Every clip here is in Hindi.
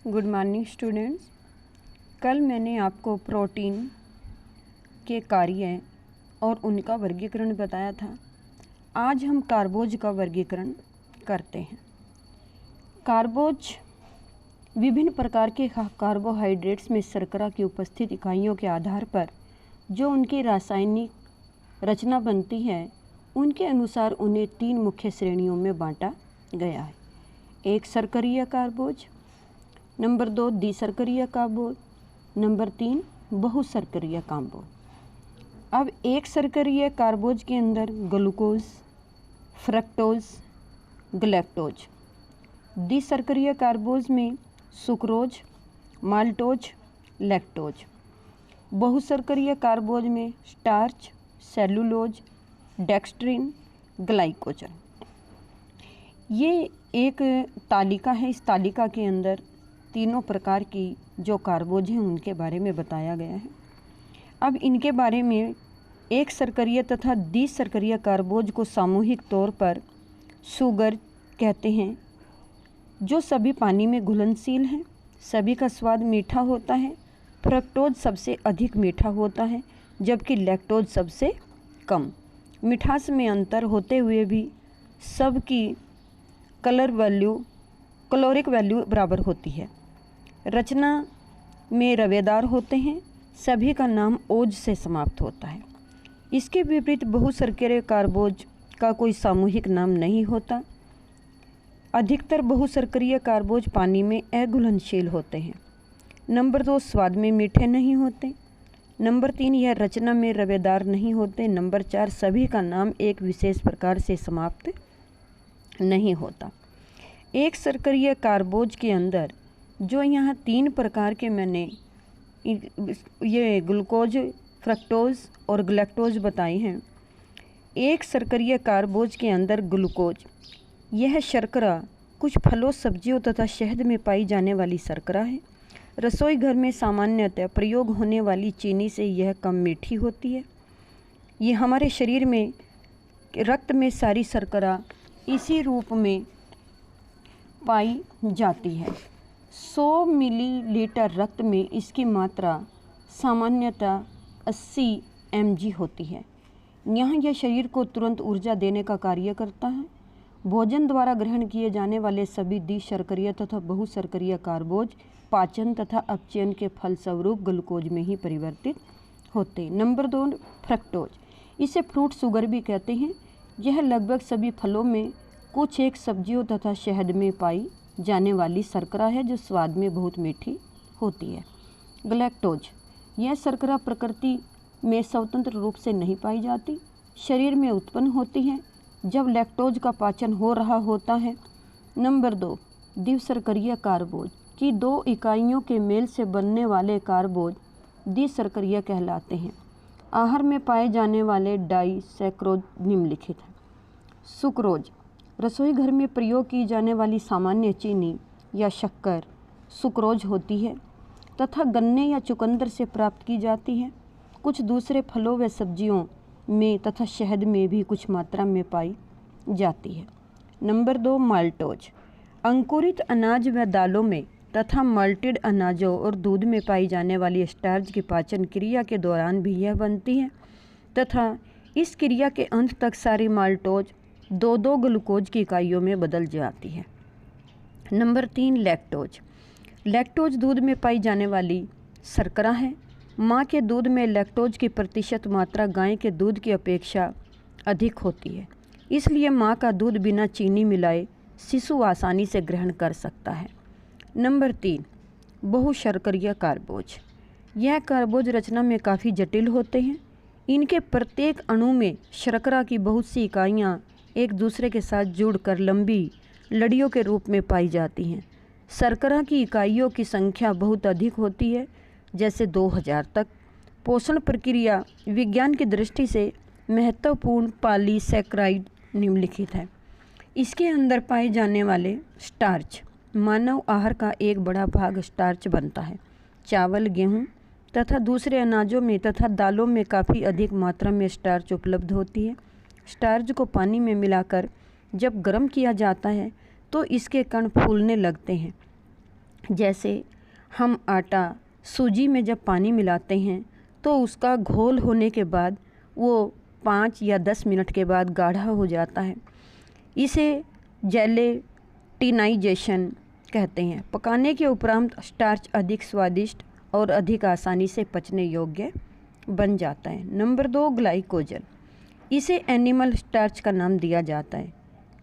Good morning students. कल मैंने आपको प्रोटीन के कार्य और उनका वर्गीकरण बताया था। आज हम कार्बोज का वर्गीकरण करते हैं। कार्बोज विभिन्न प्रकार के कार्बोहाइड्रेट्स में शर्करा की उपस्थित इकाइयों के आधार पर जो उनकी रासायनिक रचना बनती है, उनके अनुसार उन्हें 3 मुख्य श्रेणियों में बांटा गया है। एक शर्करीय कार्बोज, नंबर 2 द्विशर्करीय कार्बोज, नंबर 3 बहुशर्करीय कार्बोज। अब एक शर्करीय कार्बोज के अंदर ग्लूकोज, फ्रक्टोज, गलैक्टोज। द्विशर्करीय कार्बोज में सुक्रोज, माल्टोज, लैक्टोज। बहुशर्करीय कार्बोज में स्टार्च, सेलुलोज, डेक्स्ट्रिन, ग्लाइकोजन। ये एक तालिका है। इस तालिका के अंदर तीनों प्रकार की जो कार्बोज हैं उनके बारे में बताया गया है। अब इनके बारे में एक शर्करीय तथा द्विशर्करीय कार्बोज को सामूहिक तौर पर शुगर कहते हैं, जो सभी पानी में घुलनशील हैं। सभी का स्वाद मीठा होता है। फ्रक्टोज सबसे अधिक मीठा होता है, जबकि लैक्टोज सबसे कम। मिठास में अंतर होते हुए भी सबकी कैलोरिक वैल्यू बराबर होती है। रचना में रवेदार होते हैं। सभी का नाम ओज से समाप्त होता है। इसके विपरीत बहुशर्करीय कार्बोज का कोई सामूहिक नाम नहीं होता। अधिकतर बहुशर्करीय कार्बोज पानी में अघुलनशील होते हैं। नंबर 2 स्वाद में मीठे नहीं होते। नंबर 3 यह रचना में रवेदार नहीं होते। नंबर 4 सभी का नाम एक विशेष प्रकार से समाप्त नहीं होता। एक शर्करीय कार्बोज के अंदर जो यहाँ 3 प्रकार के मैंने ये ग्लूकोज, फ्रक्टोज और गलैक्टोज बताए हैं। एक शर्करीय कार्बोज के अंदर ग्लूकोज, यह शर्करा कुछ फलों, सब्जियों तथा शहद में पाई जाने वाली शर्करा है। रसोई घर में सामान्यतः प्रयोग होने वाली चीनी से यह कम मीठी होती है। ये हमारे शरीर में रक्त में सारी शर्करा इसी रूप में पाई जाती है। 100 मिलीलीटर रक्त में इसकी मात्रा सामान्यतः 80 mg होती है। यहाँ यह शरीर को तुरंत ऊर्जा देने का कार्य करता है। भोजन द्वारा ग्रहण किए जाने वाले सभी द्विशर्करीय तथा बहुशर्करीय कार्बोज पाचन तथा अपचयन के फलस्वरूप ग्लूकोज में ही परिवर्तित होते। नंबर 2 फ्रक्टोज, इसे फ्रूट शुगर भी कहते हैं। यह लगभग सभी फलों में, कुछ एक सब्जियों तथा शहद में पाई जाने वाली शर्करा है, जो स्वाद में बहुत मीठी होती है। गलैक्टोज, यह शर्करा प्रकृति में स्वतंत्र रूप से नहीं पाई जाती, शरीर में उत्पन्न होती है जब लैक्टोज का पाचन हो रहा होता है। नंबर 2 द्विशर्करीय कार्बोज की 2 इकाइयों के मेल से बनने वाले कार्बोज द्विशर्करीय कहलाते हैं। आहार में पाए जाने वाले डाइसैक्रोज निम्नलिखित हैं। सुक्रोज, रसोई घर में प्रयोग की जाने वाली सामान्य चीनी या शक्कर सुक्रोज होती है तथा गन्ने या चुकंदर से प्राप्त की जाती है। कुछ दूसरे फलों व सब्जियों में तथा शहद में भी कुछ मात्रा में पाई जाती है। नंबर 2 माल्टोज, अंकुरित अनाज व दालों में तथा माल्टेड अनाजों और दूध में पाई जाने वाली स्टार्च की पाचन क्रिया के दौरान भी यह बनती है तथा इस क्रिया के अंत तक सारी माल्टोज 2-2 ग्लूकोज की इकाइयों में बदल जाती है। नंबर 3 लैक्टोज, लैक्टोज दूध में पाई जाने वाली शर्करा है। माँ के दूध में लैक्टोज की प्रतिशत मात्रा गाय के दूध की अपेक्षा अधिक होती है, इसलिए माँ का दूध बिना चीनी मिलाए शिशु आसानी से ग्रहण कर सकता है। नंबर 3 बहुशर्करीय कार्बोज, यह कार्बोज रचना में काफ़ी जटिल होते हैं। इनके प्रत्येक अणु में शर्करा की बहुत सी इकाइयाँ एक दूसरे के साथ जुड़कर लंबी लड़ियों के रूप में पाई जाती हैं। शर्करा की इकाइयों की संख्या बहुत अधिक होती है, जैसे 2000 तक। पोषण प्रक्रिया विज्ञान की दृष्टि से महत्वपूर्ण पॉलीसैकेराइड निम्नलिखित है। इसके अंदर पाए जाने वाले स्टार्च, मानव आहार का एक बड़ा भाग स्टार्च बनता है। चावल, गेहूँ तथा दूसरे अनाजों में तथा दालों में काफ़ी अधिक मात्रा में स्टार्च उपलब्ध होती है। स्टार्च को पानी में मिलाकर जब गर्म किया जाता है तो इसके कण फूलने लगते हैं। जैसे हम आटा सूजी में जब पानी मिलाते हैं तो उसका घोल होने के बाद वो 5 या 10 मिनट के बाद गाढ़ा हो जाता है। इसे जेलेटिनाइजेशन कहते हैं। पकाने के उपरांत स्टार्च अधिक स्वादिष्ट और अधिक आसानी से पचने योग्य बन जाता है। Number 2, glycogen. इसे एनिमल स्टार्च का नाम दिया जाता है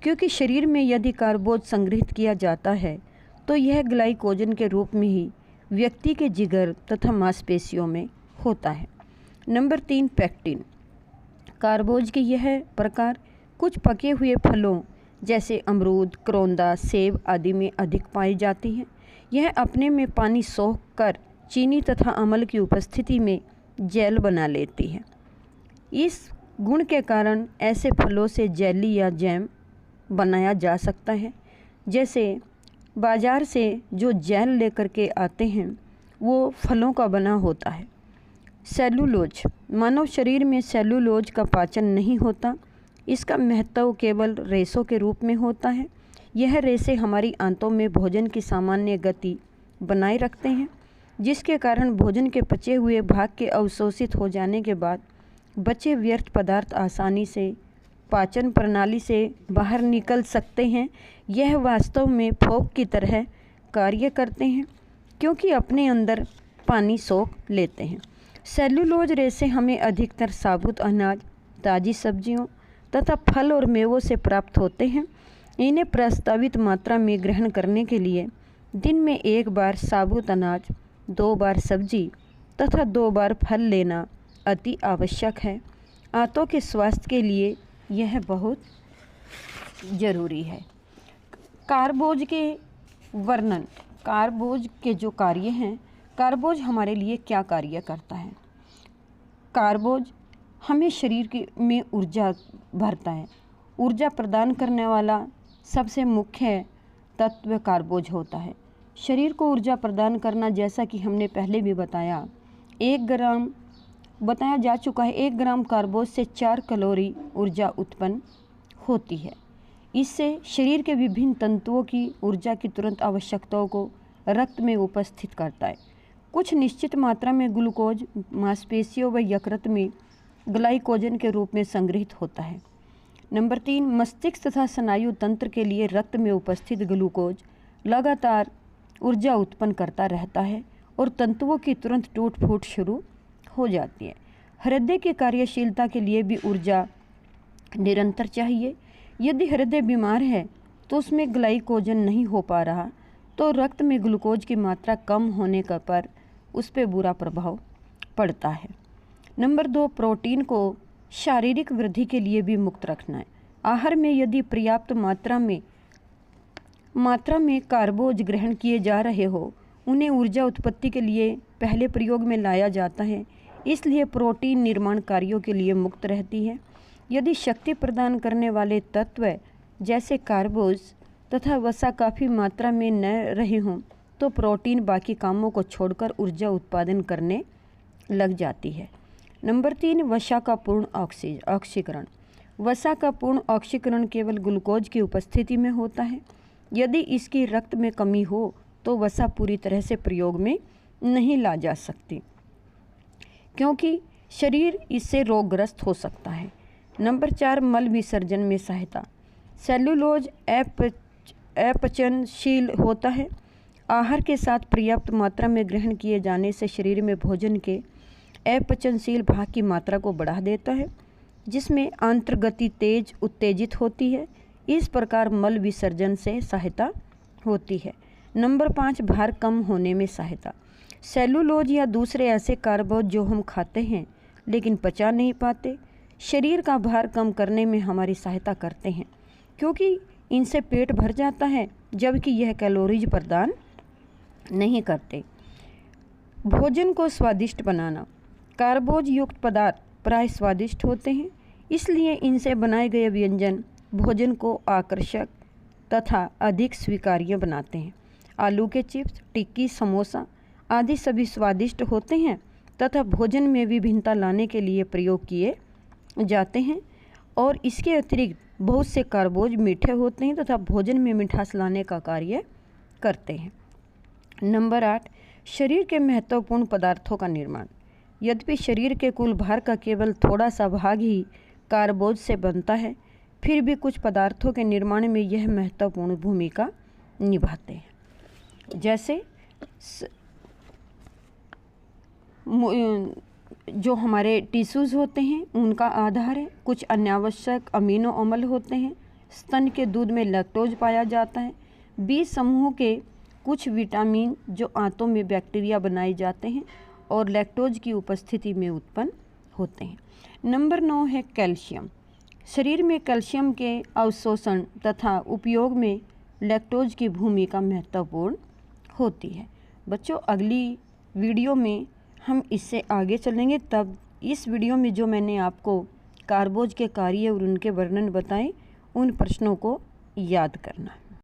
क्योंकि शरीर में यदि कार्बोज संग्रहित किया जाता है तो यह ग्लाइकोजन के रूप में ही व्यक्ति के जिगर तथा मांसपेशियों में होता है। Number 3, pectin. कार्बोज के यह प्रकार कुछ पके हुए फलों जैसे अमरूद, करोंदा, सेब आदि में अधिक पाई जाती है। यह अपने में पानी सोख कर चीनी तथा अम्ल की उपस्थिति में जेल बना लेती है। इस गुण के कारण ऐसे फलों से जेली या जैम बनाया जा सकता है। जैसे बाज़ार से जो जेल लेकर के आते हैं वो फलों का बना होता है। सेलुलोज। मानव शरीर में सेलुलोज का पाचन नहीं होता। इसका महत्व केवल रेशों के रूप में होता है। यह रेशे हमारी आंतों में भोजन की सामान्य गति बनाए रखते हैं, जिसके कारण भोजन के पचे हुए भाग के अवशोषित हो जाने के बाद बचे व्यर्थ पदार्थ आसानी से पाचन प्रणाली से बाहर निकल सकते हैं। यह वास्तव में फोक की तरह कार्य करते हैं क्योंकि अपने अंदर पानी सोख लेते हैं। सेलुलोज रेशे हमें अधिकतर साबुत अनाज, ताज़ी सब्जियों तथा फल और मेवों से प्राप्त होते हैं। इन्हें प्रस्तावित मात्रा में ग्रहण करने के लिए दिन में 1 बार साबुत अनाज, 2 बार सब्जी तथा 2 बार फल लेना अति आवश्यक है। आंतों के स्वास्थ्य के लिए यह बहुत ज़रूरी है। कार्बोज के वर्णन। कार्बोज के जो कार्य हैं, कार्बोज हमारे लिए क्या कार्य करता है। कार्बोज हमें शरीर में ऊर्जा भरता है। ऊर्जा प्रदान करने वाला सबसे मुख्य तत्व कार्बोज होता है। शरीर को ऊर्जा प्रदान करना, जैसा कि हमने पहले भी बताया, 1 ग्राम बताया जा चुका है। 1 ग्राम कार्बोज से 4 कैलोरी ऊर्जा उत्पन्न होती है। इससे शरीर के विभिन्न तंतुओं की ऊर्जा की तुरंत आवश्यकताओं को रक्त में उपस्थित करता है। कुछ निश्चित मात्रा में ग्लूकोज मांसपेशियों व यकृत में ग्लाइकोजन के रूप में संग्रहित होता है। नंबर 3, मस्तिष्क तथा स्नायु तंत्र के लिए रक्त में उपस्थित ग्लूकोज लगातार ऊर्जा उत्पन्न करता रहता है और तंतुओं की तुरंत टूट फूट शुरू हो जाती है। हृदय की कार्यशीलता के लिए भी ऊर्जा निरंतर चाहिए। यदि हृदय बीमार है तो उसमें ग्लाइकोजन नहीं हो पा रहा तो रक्त में ग्लूकोज की मात्रा कम होने का पर उस पर बुरा प्रभाव पड़ता है। नंबर 2, प्रोटीन को शारीरिक वृद्धि के लिए भी मुक्त रखना है। आहार में यदि पर्याप्त मात्रा में कार्बोज ग्रहण किए जा रहे हो, उन्हें ऊर्जा उत्पत्ति के लिए पहले प्रयोग में लाया जाता है। इसलिए प्रोटीन निर्माण कार्यों के लिए मुक्त रहती है। यदि शक्ति प्रदान करने वाले तत्व जैसे कार्बोज तथा वसा काफ़ी मात्रा में न रहे हों तो प्रोटीन बाकी कामों को छोड़कर ऊर्जा उत्पादन करने लग जाती है। नंबर 3, वसा का पूर्ण ऑक्सीकरण। वसा का पूर्ण ऑक्सीकरण केवल ग्लूकोज की उपस्थिति में होता है। यदि इसकी रक्त में कमी हो तो वसा पूरी तरह से प्रयोग में नहीं ला जा सकती क्योंकि शरीर इससे रोगग्रस्त हो सकता है। नंबर 4, मल विसर्जन में सहायता। सेलुलोज अपचनशील होता है। आहार के साथ पर्याप्त मात्रा में ग्रहण किए जाने से शरीर में भोजन के अपचनशील भाग की मात्रा को बढ़ा देता है, जिसमें अंतर्गति तेज उत्तेजित होती है। इस प्रकार मल विसर्जन से सहायता होती है। नंबर 5, भार कम होने में सहायता। सेलुलोज या दूसरे ऐसे कार्बोज जो हम खाते हैं लेकिन पचा नहीं पाते, शरीर का भार कम करने में हमारी सहायता करते हैं क्योंकि इनसे पेट भर जाता है, जबकि यह कैलोरीज प्रदान नहीं करते। भोजन को स्वादिष्ट बनाना। कार्बोज युक्त पदार्थ प्राय स्वादिष्ट होते हैं, इसलिए इनसे बनाए गए व्यंजन भोजन को आकर्षक तथा अधिक स्वीकार्य बनाते हैं। आलू के चिप्स, टिक्की, समोसा आदि सभी स्वादिष्ट होते हैं तथा भोजन में विभिन्नता लाने के लिए प्रयोग किए जाते हैं और इसके अतिरिक्त बहुत से कार्बोज मीठे होते हैं तथा भोजन में मिठास लाने का कार्य करते हैं। नंबर 8, शरीर के महत्वपूर्ण पदार्थों का निर्माण। यद्यपि शरीर के कुल भार का केवल थोड़ा सा भाग ही कार्बोज से बनता है, फिर भी कुछ पदार्थों के निर्माण में यह महत्वपूर्ण भूमिका निभाते हैं। जैसे जो हमारे टिश्यूज़ होते हैं उनका आधार है, कुछ अनावश्यक अमीनो अम्ल होते हैं, स्तन के दूध में लैक्टोज पाया जाता है, बी समूह के कुछ विटामिन जो आंतों में बैक्टीरिया बनाए जाते हैं और लैक्टोज की उपस्थिति में उत्पन्न होते हैं। नंबर 9 है कैल्शियम। शरीर में कैल्शियम के अवशोषण तथा उपयोग में लैक्टोज की भूमिका महत्वपूर्ण होती है। बच्चों, अगली वीडियो में हम इससे आगे चलेंगे, तब इस वीडियो में जो मैंने आपको कार्बोज के कार्य और उनके वर्णन बताए, उन प्रश्नों को याद करना।